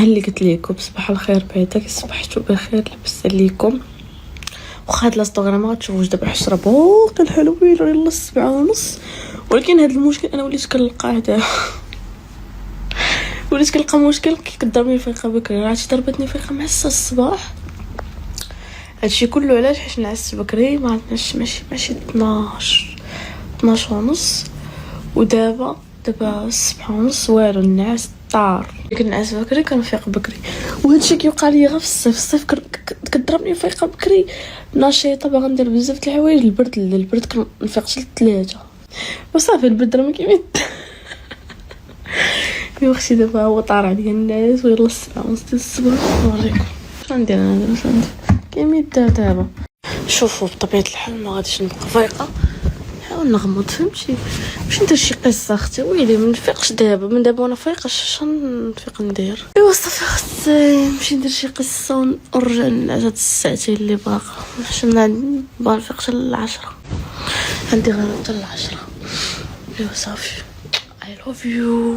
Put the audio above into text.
اللي قلت لكم صباح الخير بعدا صبحتوا بخير لاباس عليكم. واخا هاد الانستغرام غتشوفوا دابا 10 باقي الحلوين يلا 7:30، ولكن هاد المشكل انا وليت كنلقاه دابا وليت كنلقى مشكل كي كضربني فيقه بكري. عرفتي ضربتني فيقه مع 6 الصباح. هادشي كله علاش حيت نعست بكري ما عرفناش ماشي 12 ونص، ودابا 7:30 والو النعاس طار. كنعس بكري كنفيق بكري، وهادشي كيوقع لي غير في الصيف كضربني فيقه بكري نشيطه باغا ندير بزاف د الحوايج. البرد كنفيق حتى 3 وصافي. البرد راه ما كيميت يا اختي دابا هو طار عليا الناس ويلا 7:30 ديال الصباح. نوريكم غندير انا دابا شنو ندير كيميت دابا. شوفوا بطبيعه الحال ما غاديش نبقى فايقه، نحاول نغمض فهمتي باش ندير شي قصه. اختي ويلي ما نفيقش دابا، من دابا وانا فايقه نفيق ندير ايوا صافي. خصني نمشي ندير شي قصه ونرجع نعس هاد الساعتين اللي باقا عشان ما نفيقش ل10. عندي غير حتى ل10. ايوا صافي I love you.